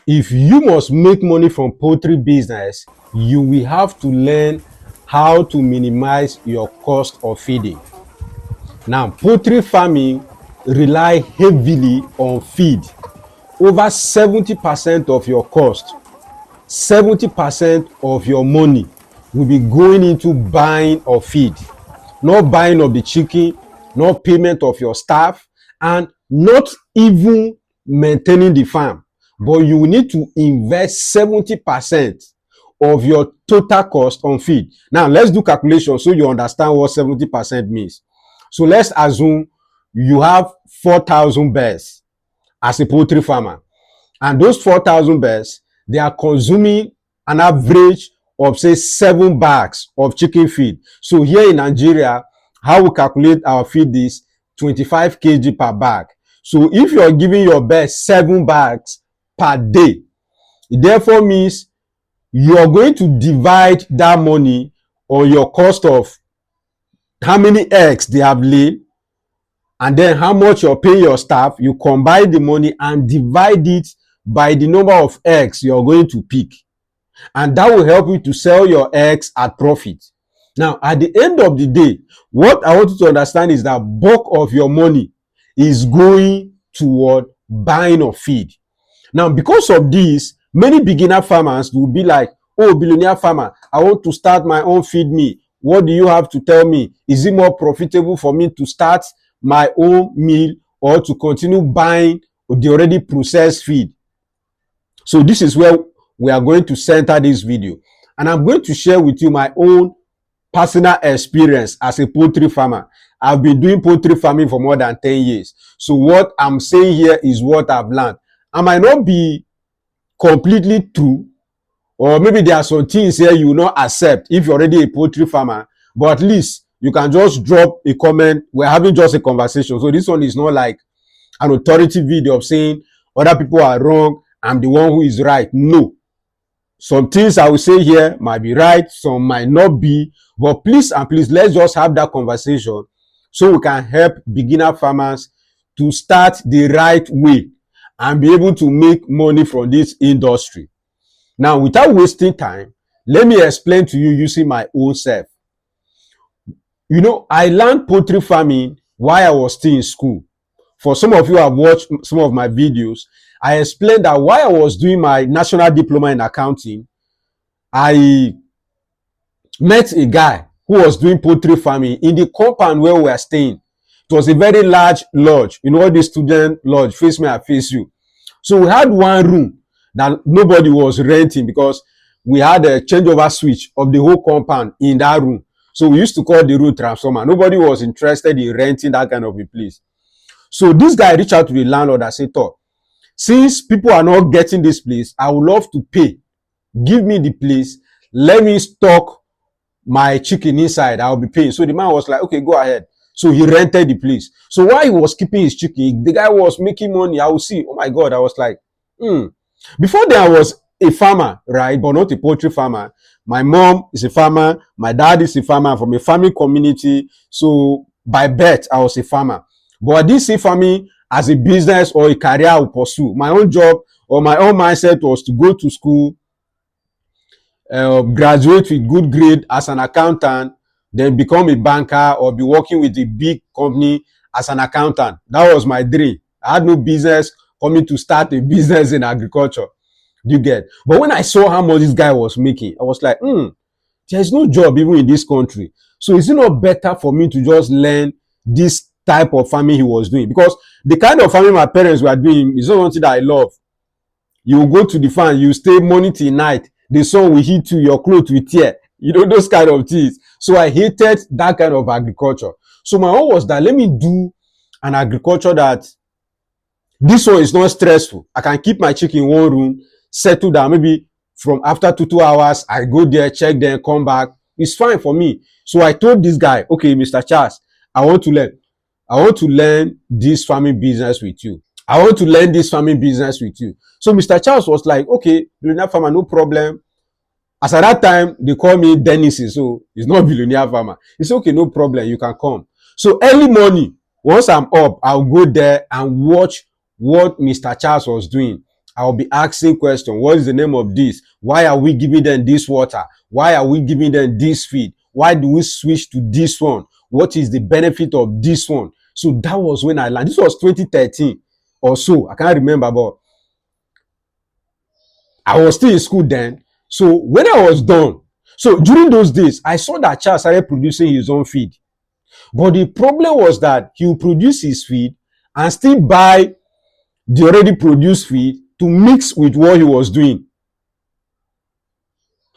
if you must make money from poultry business, you will have to learn how to minimize your cost of feeding. Now, poultry farming rely heavily on feed. Over 70% of your cost, 70% of your money will be going into buying of feed, not buying of the chicken, not payment of your staff, and not even maintaining the farm. But you need to invest 70% of your total cost on feed. Now, let's do calculation so you understand what 70% means. So let's assume you have 4,000 birds as a poultry farmer. And those 4,000 birds, they are consuming an average of, say, 7 bags of chicken feed. So here in Nigeria, how we calculate our feed is 25 kg per bag. So if you're giving your birds 7 bags per day, it therefore means you're going to divide that money on your cost of how many eggs they have laid, and then how much you're paying your staff. You combine the money and divide it by the number of eggs you're going to pick, and that will help you to sell your eggs at profit. Now, at the end of the day, what I want you to understand is that bulk of your money is going toward buying of feed. Now, because of this, many beginner farmers will be like, oh, billionaire farmer, I want to start my own feed mill. What do you have to tell me? Is it more profitable for me to start my own meal or to continue buying the already processed feed? So this is where we are going to center this video, and I'm going to share with you my own personal experience as a poultry farmer. I've been doing poultry farming for more than 10 years. So what I'm saying here is what I've learned. I might not be completely true, or maybe there are some things here you will not accept if you're already a poultry farmer, but at least you can just drop a comment. We're having just a conversation. So this one is not like an authority video of saying other people are wrong, I'm the one who is right. No. Some things I will say here might be right, some might not be, but please and please, let's just have that conversation so we can help beginner farmers to start the right way and be able to make money from this industry. Now, without wasting time, let me explain to you using my own self. You know, I learned poultry farming while I was still in school. For some of you who have watched some of my videos, I explained that while I was doing my national diploma in accounting, I met a guy who was doing poultry farming in the compound where we were staying. It was a very large lodge. You know, the student lodge, face me, I face you. So we had one room that nobody was renting because we had a changeover switch of the whole compound in that room. So we used to call the room transformer. Nobody was interested in renting that kind of a place. So this guy reached out to the landlord and said, since people are not getting this place, I would love to pay. Give me the place. Let me stock my chicken inside. I'll be paying. So the man was like, okay, go ahead. So he rented the place. So while he was keeping his chicken, the guy was making money. I would see, oh my God, I was like, Before then, I was a farmer, right? But not a poultry farmer. My mom is a farmer. My dad is a farmer from a farming community. So by birth, I was a farmer. But I didn't see farming as a business or a career I would pursue. My own job or my own mindset was to go to school, graduate with good grade as an accountant, then become a banker or be working with a big company as an accountant. That was my dream. I had no business coming to start a business in agriculture. You get? But when I saw how much this guy was making, I was like, there's no job even in this country. So is it not better for me to just learn this type of farming he was doing? Because the kind of farming my parents were doing is not something that I love. You go to the farm, you stay morning till night, the sun will hit you, your clothes will tear, you know, those kind of things. So I hated that kind of agriculture. So my own was that let me do an agriculture that this one is not stressful. I can keep my chicken in one room, settle down, maybe from after 2 hours, I go there, check them, come back. It's fine for me. So I told this guy, okay, Mr. Charles, I want to learn this farming business with you. I want to learn this farming business with you. So Mr. Charles was like, okay, billionaire farmer, no problem. As at that time, they call me Dennis, so it's not billionaire farmer. It's okay, no problem, you can come. So early morning, once I'm up, I'll go there and watch what Mr. Charles was doing. I'll be asking questions. What is the name of this? Why are we giving them this water? Why are we giving them this feed? Why do we switch to this one? What is the benefit of this one? So that was when I learned. This was 2013 or so. I can't remember, but I was still in school then. So when I was done, so during those days, I saw that child started producing his own feed. But the problem was that he would produce his feed and still buy the already produced feed to mix with what he was doing.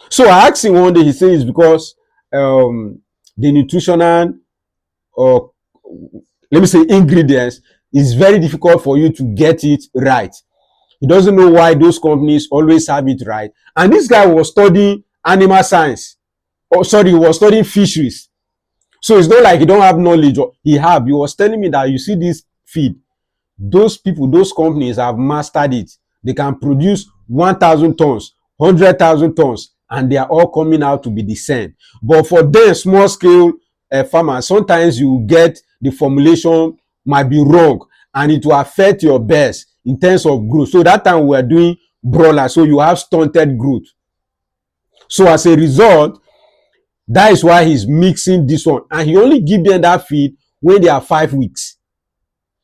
So I asked him one day, he said it's because the nutritional or let me say ingredients is very difficult for you to get it right. He doesn't know why those companies always have it right. And this guy was studying animal science. He was studying fisheries. So it's not like he don't have knowledge. He was telling me that you see this feed, those people, those companies have mastered it. They can produce 1,000 tons, 100,000 tons, and they are all coming out to be the same. But for them, small scale farmers, sometimes you get the formulation might be wrong and it will affect your best in terms of growth. So that time we were doing broiler, so you have stunted growth. So as a result, that is why he's mixing this one. And he only give them that feed when they are 5 weeks.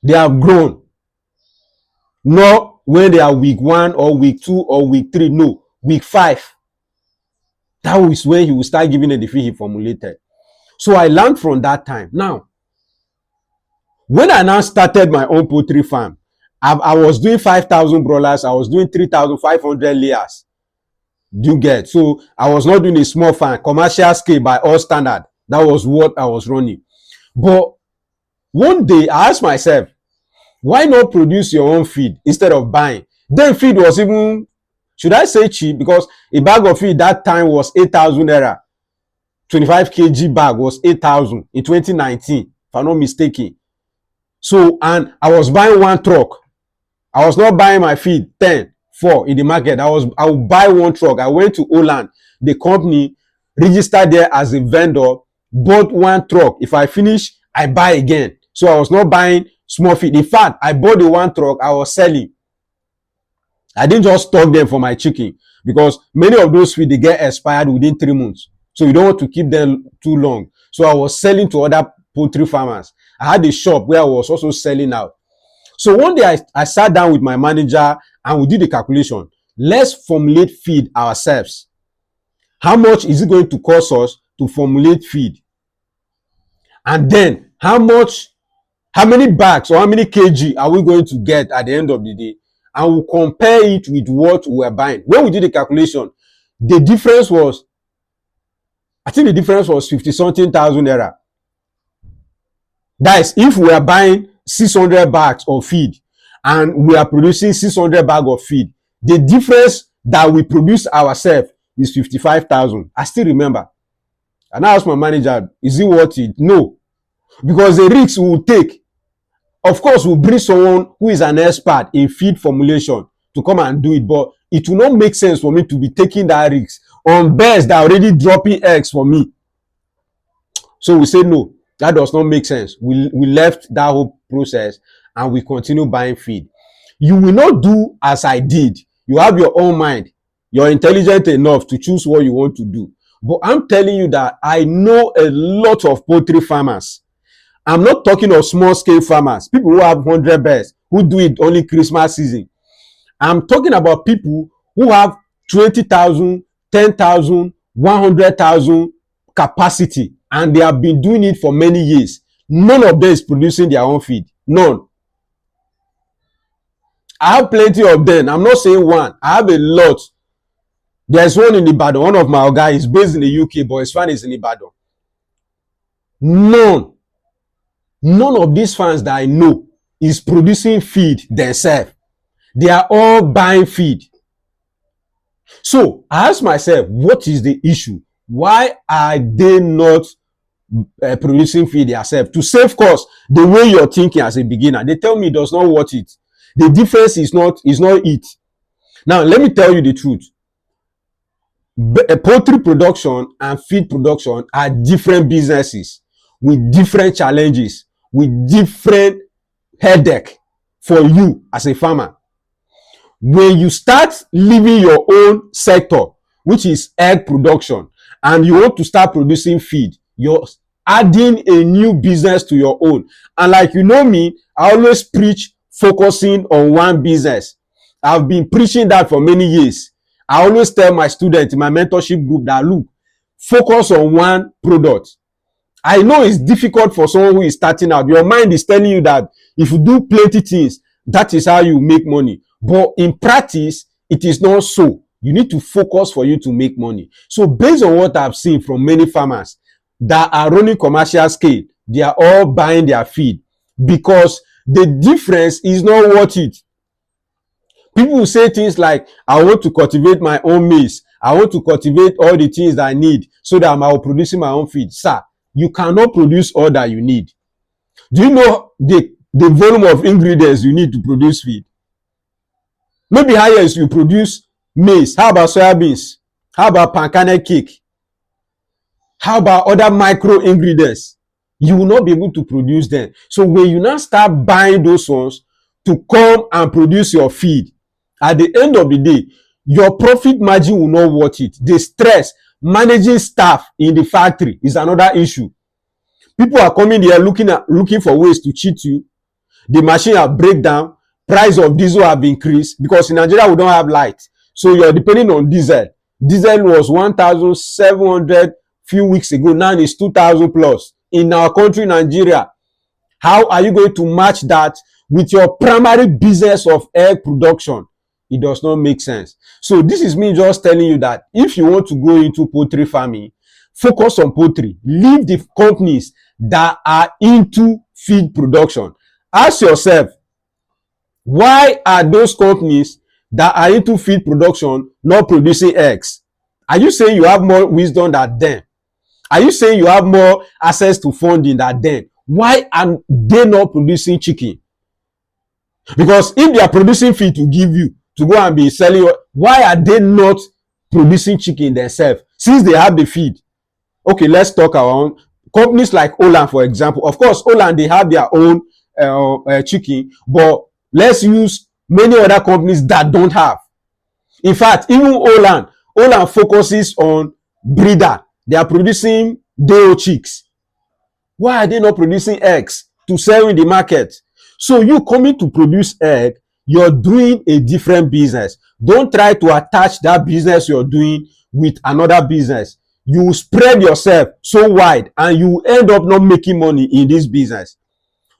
They have grown. Not when they are week 1 or week 2 or week 3. No, week 5. That was when he will start giving them the feed he formulated. So I learned from that time. Now, when I now started my own poultry farm, I was doing 5,000 broilers. I was doing 3,500 layers. Do you get? So I was not doing a small farm, commercial scale by all standard. That was what I was running. But one day I asked myself, why not produce your own feed instead of buying? Then feed was even, should I say cheap? Because a bag of feed that time was 8,000 naira. 25 kg bag was 8,000 in 2019, if I'm not mistaken. So, and I was buying one truck. I was not buying my feed 10, 4 in the market. I would buy one truck. I went to Holland, the company, registered there as a vendor, bought one truck. If I finish, I buy again. So I was not buying small feed. In fact, I bought the one truck, I was selling. I didn't just stock them for my chicken because many of those feed, they get expired within 3 months. So you don't want to keep them too long. So I was selling to other poultry farmers. I had a shop where I was also selling out. So one day I sat down with my manager and we did the calculation. Let's formulate feed ourselves. How much is it going to cost us to formulate feed? And then how many bags or how many kg are we going to get at the end of the day? And we'll compare it with what we're buying. When we did the calculation, the difference was, I think the difference was 50-something thousand naira. That is, if we are buying 600 bags of feed and we are producing 600 bags of feed, the difference that we produce ourselves is 55,000. I still remember. And I asked my manager, is it worth it? No. Because the risks we will take, of course, we'll bring someone who is an expert in feed formulation to come and do it, but it will not make sense for me to be taking that risk on birds that are already dropping eggs for me. So we said no, that does not make sense. We left that whole process and we continue buying feed. You will not do as I did. You have your own mind. You're intelligent enough to choose what you want to do. But I'm telling you that I know a lot of poultry farmers. I'm not talking of small scale farmers, people who have 100 birds, who do it only Christmas season. I'm talking about people who have 20,000, 10,000, 100,000 capacity, and they have been doing it for many years. None of them is producing their own feed. None. I have plenty of them. I'm not saying one. I have a lot. There's one in Ibadan. One of my guys is based in the UK, but his farm is in Ibadan. None of these farms that I know is producing feed themselves. They are all buying feed. So I ask myself, what is the issue? Why are they not producing feed themselves? To save cost, the way you're thinking as a beginner, they tell me it does not worth it. The difference is not it. Now, let me tell you the truth. Poultry production and feed production are different businesses with different challenges, with different headache for you as a farmer. When you start leaving your own sector, which is egg production, and you want to start producing feed, you're adding a new business to your own. And like you know me, I always preach focusing on one business. I've been preaching that for many years. I always tell my students in my mentorship group that, look, focus on one product. I know it's difficult for someone who is starting out. Your mind is telling you that if you do plenty things, that is how you make money. But in practice, it is not so. You need to focus for you to make money. So based on what I've seen from many farmers that are running commercial scale, they are all buying their feed because the difference is not worth it. People will say things like, I want to cultivate my own maize. I want to cultivate all the things that I need so that I'm producing my own feed. Sir, you cannot produce all that you need. Do you know the volume of ingredients you need to produce feed? Maybe highest you produce maize. How about soybeans? How about pancake cake? How about other micro ingredients? You will not be able to produce them. So when you now start buying those ones to come and produce your feed, at the end of the day, your profit margin will not worth it. The stress, managing staff in the factory is another issue. People are coming there looking for ways to cheat you. The machine have break down. Price of diesel have increased because in Nigeria we don't have light. So you're depending on diesel. Diesel was 1,700 few weeks ago. Now it's 2,000 plus. In our country, Nigeria, how are you going to match that with your primary business of egg production? It does not make sense. So this is me just telling you that if you want to go into poultry farming, focus on poultry. Leave the companies that are into feed production. Ask yourself, why are those companies that are into feed production not producing eggs? Are you saying you have more wisdom than them? Are you saying you have more access to funding than them? Why are they not producing chicken? Because if they are producing feed to give you, to go and be selling, why are they not producing chicken themselves since they have the feed? Okay, let's talk our own. Companies like Oland, for example. Of course, Oland, they have their own chicken, but let's use many other companies that don't have. In fact, even Oland focuses on breeder. They are producing day-old chicks. Why are they not producing eggs to sell in the market? So you coming to produce egg, you're doing a different business. Don't try to attach that business you're doing with another business. You spread yourself so wide and you end up not making money in this business.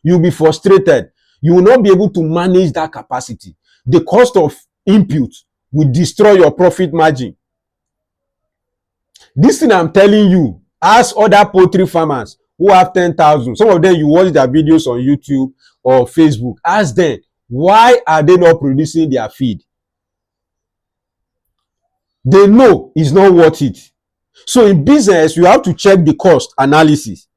You'll be frustrated. You will not be able to manage that capacity. The cost of input will destroy your profit margin. This thing I'm telling you, ask other poultry farmers who have 10,000. Some of them, you watch their videos on YouTube or Facebook. Ask them, why are they not producing their feed? They know it's not worth it. So in business, you have to check the cost analysis.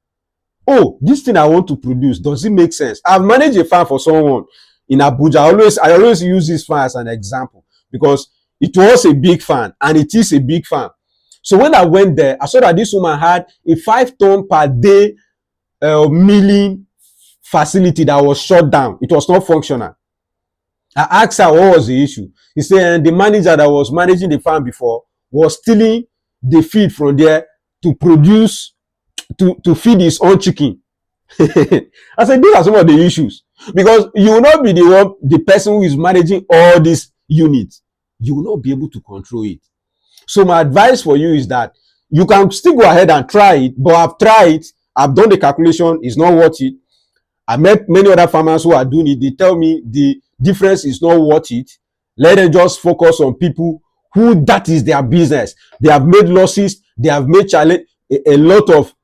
Oh, this thing I want to produce, does it make sense? I've managed a farm for someone in Abuja. I always use this farm as an example because it was a big farm and it is a big farm. So when I went there, I saw that this woman had a 5-ton per day milling facility that was shut down. It was not functional. I asked her what was the issue. He said the manager that was managing the farm before was stealing the feed from there to produce, to feed his own chicken. I said, these are some of the issues. Because you will not be the person who is managing all these units. You will not be able to control it. So my advice for you is that you can still go ahead and try it, but I've tried, I've done the calculation, it's not worth it. I met many other farmers who are doing it. They tell me the difference is not worth it. Let them just focus on people who that is their business. They have made losses, they have made a lot of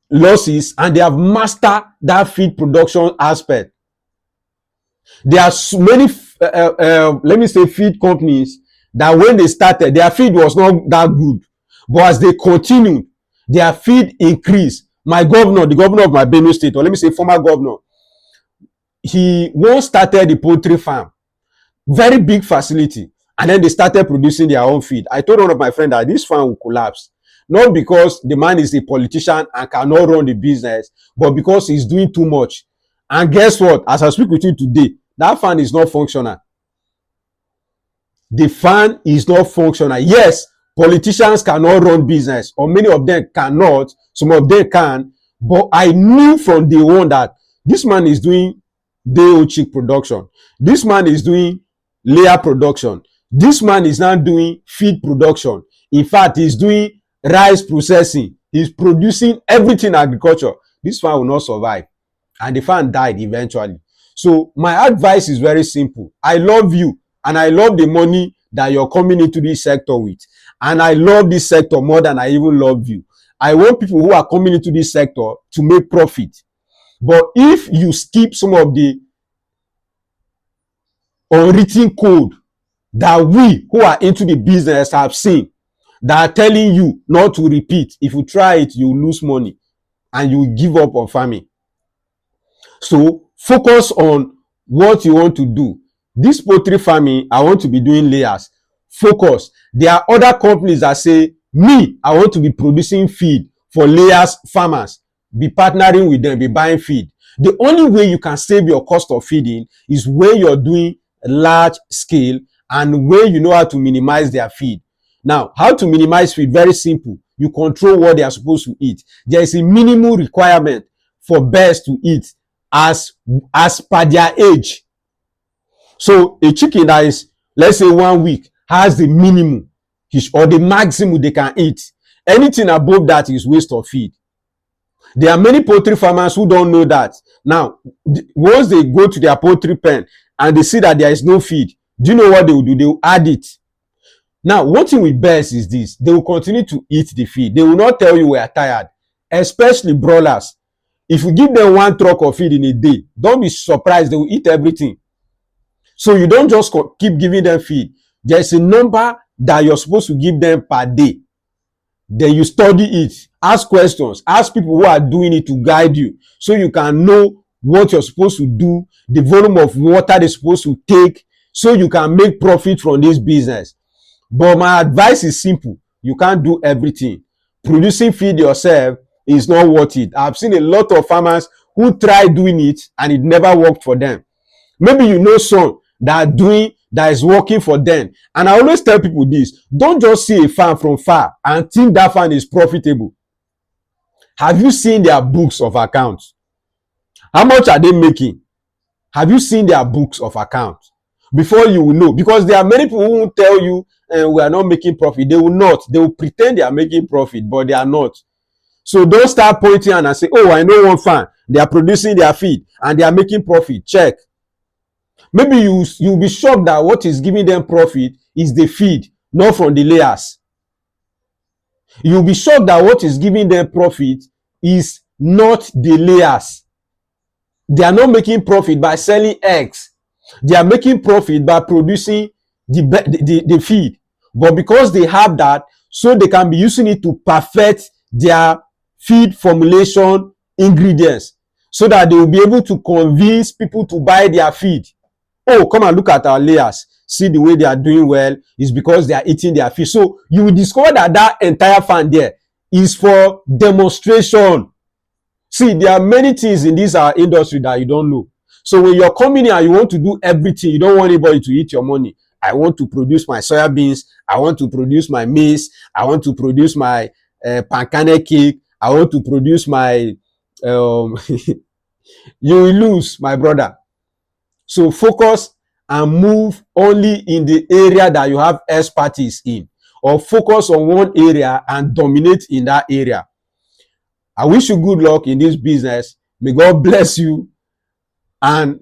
losses, and they have mastered that feed production aspect. There are so many, let me say, feed companies that when they started, their feed was not that good. But as they continued, their feed increased. My governor, the governor of my Benue state, or let me say former governor, he once started the poultry farm, very big facility, and then they started producing their own feed. I told one of my friends that this farm will collapse, not because the man is a politician and cannot run the business, but because he's doing too much. And guess what? As I speak with you today, that farm is not functional. the fan is not functional. Yes, politicians cannot run business, or many of them cannot, some of them can, but I knew from day one that this man is doing day-old chick production, this man is doing layer production, this man is now doing feed production. In fact, he's doing rice processing, he's producing everything agriculture. This farm will not survive, and the farm died eventually. So my advice is very simple. I love you, and I love the money that you're coming into this sector with, and I love this sector more than I even love you. I want people who are coming into this sector to make profit. But if you skip some of the unwritten code that we who are into the business have seen, that are telling you not to repeat, if you try it, you lose money and you give up on farming. So focus on what you want to do. This poultry farming, I want to be doing layers. Focus. There are other companies that say, me, I want to be producing feed for layers farmers. Be partnering with them, be buying feed. The only way you can save your cost of feeding is when you're doing large scale and when you know how to minimize their feed. Now, how to minimize feed? Very simple. You control what they are supposed to eat. There is a minimum requirement for birds to eat as per their age. So a chicken that is, let's say, 1 week has the minimum or the maximum they can eat. Anything above that is waste of feed. There are many poultry farmers who don't know that. Now, once they go to their poultry pen and they see that there is no feed, do you know what they will do? They will add it. Now, one thing with birds is this: they will continue to eat the feed. They will not tell you we are tired, especially broilers. If you give them 1 truck of feed in a day, don't be surprised, they will eat everything. So you don't just keep giving them feed. There's a number that you're supposed to give them per day. Then you study it, ask questions, ask people who are doing it to guide you, so you can know what you're supposed to do, the volume of water they're supposed to take, so you can make profit from this business. But my advice is simple: you can't do everything. Producing feed yourself is not worth it. I've seen a lot of farmers who try doing it and it never worked for them. Maybe you know some that is working for them. And I always tell people this: don't just see a farm from far and think that farm is profitable. Have you seen their books of accounts? How much are they making? Have you seen their books of accounts? Before you will know. Because there are many people who will tell you we are not making profit. They will not. They will pretend they are making profit, but they are not. So don't start pointing and say, oh, I know one farm, they are producing their feed and they are making profit. Check. Maybe you'll be shocked that what is giving them profit is the feed, not from the layers. You'll be shocked that what is giving them profit is not the layers. They are not making profit by selling eggs. They are making profit by producing the feed. But because they have that, so they can be using it to perfect their feed formulation ingredients, so that they will be able to convince people to buy their feed. Oh, come and look at our layers. See the way they are doing well is because they are eating their fish. So you will discover that that entire farm there is for demonstration. See, there are many things in this our industry that you don't know. So when you're coming in and you want to do everything, you don't want anybody to eat your money. I want to produce my soya beans. I want to produce my maize. I want to produce my pancake cake. I want to produce my you will lose, my brother. So focus and move only in the area that you have expertise in, or focus on one area and dominate in that area. I wish you good luck in this business. May God bless you, and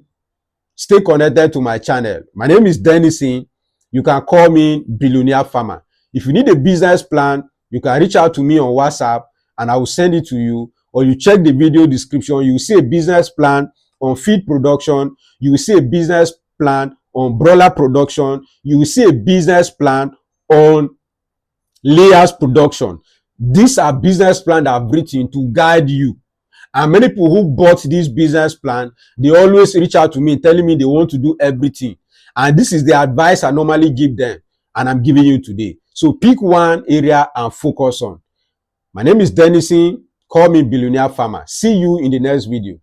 stay connected to my channel. My name is Dennison. You can call me Billionaire Farmer. If you need a business plan, you can reach out to me on WhatsApp and I will send it to you, or you check the video description. You will see a business plan on feed production. You will see a business plan on broiler production. You will see a business plan on layers production. These are business plans that I've written to guide you. And many people who bought this business plan, they always reach out to me telling me they want to do everything. And this is the advice I normally give them, and I'm giving you today. So pick one area and focus on. My name is Dennison. Call me Billionaire Farmer. See you in the next video.